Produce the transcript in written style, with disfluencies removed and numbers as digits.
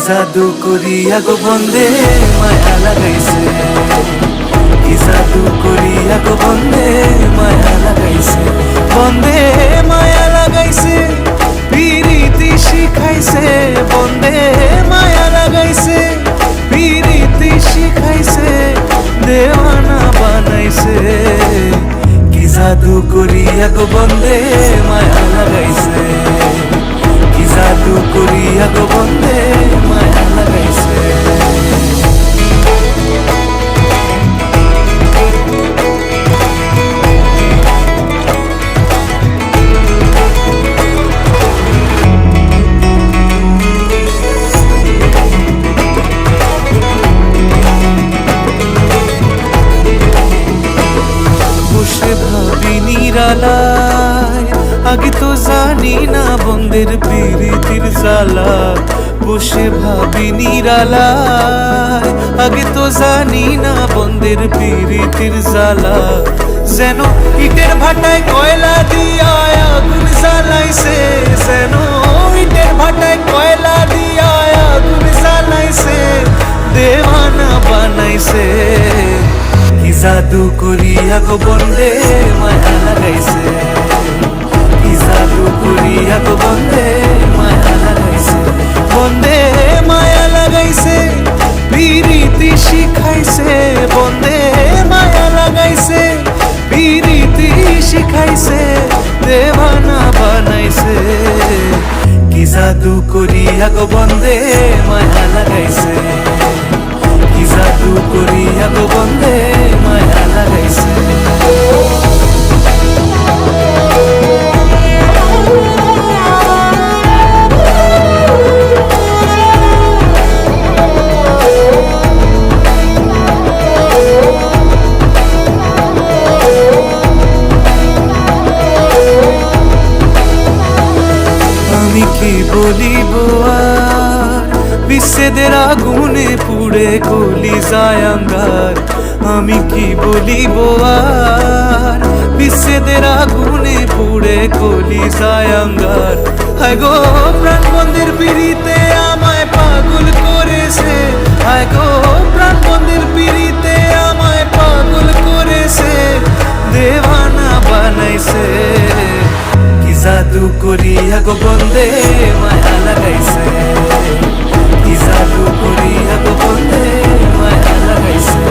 জাদু করিয়া গো বন্দে মায়া লাগাইছে, কি জাদু করিয়া গো বন্দে মায়া লাগাইছে, বন্দে মায়া লাগাইছে, পিরিতি শিখাইছে, বন্দে মায়া লাগাইছে, পিরিতি শিখাইছে, দেওয়ানা বানাইছে, কি জাদু করিয়া গো বন্দে মায়া লাগাইছে, কি জাদু করিয়া গো বন্দে মায়া লাগাইছে। বসে ভাবি নিরালায়, আগে তো জানি না বন্দের পিরিতির জ্বালা, বসে ভাবি নিরালায়, আগে তো জানি না বন্দের পিরিতির জ্বালা, যেন ইটের ভাটায় কয়লা দিয়া আগুন জ্বালাইছে, যেন ইটের ভাটায় কয়লা দিয়া আগুন জ্বালাইছে, দেওয়ানা বানাইছে, কি জাদু করিয়া গো বন্দে মায়া লাগাইছে, কি জাদু করিয়া গো বন্দে মায়া লাগাইছে, বন্দে মায়া লাগাইছে, পিরিতি শিখাইছে, বন্দে মায়া লাগাইছে, পিরিতি শিখাইছে, দেওয়ানা বানাইছে, কি জাদু করিয়া গো বন্দে মায়া লাগাইছে, কি জাদু করিয়া গো বন্দে মায়া লাগাইছে। আমি কি বলিব আর, বিচ্ছেদের আগুনে পুড়ে গলি যায় আঙ্গার, আমি কি বলিব আর, বিচ্ছেদের আগুনে পুড়ে গলি যায় আঙ্গার, হায় গো প্রাণ বন্দের পিড়িতে আমায় পাগল করেছে, হায় গো প্রাণ বন্দের পিড়িতে আমায় পাগল করেছে, দেওয়ানা বানাইছে, কি জাদু করিয়া গো বন্দে মায়া লাগাইছে, কি জাদু করিয়া গো বন্দে মায়া লাগাইছে।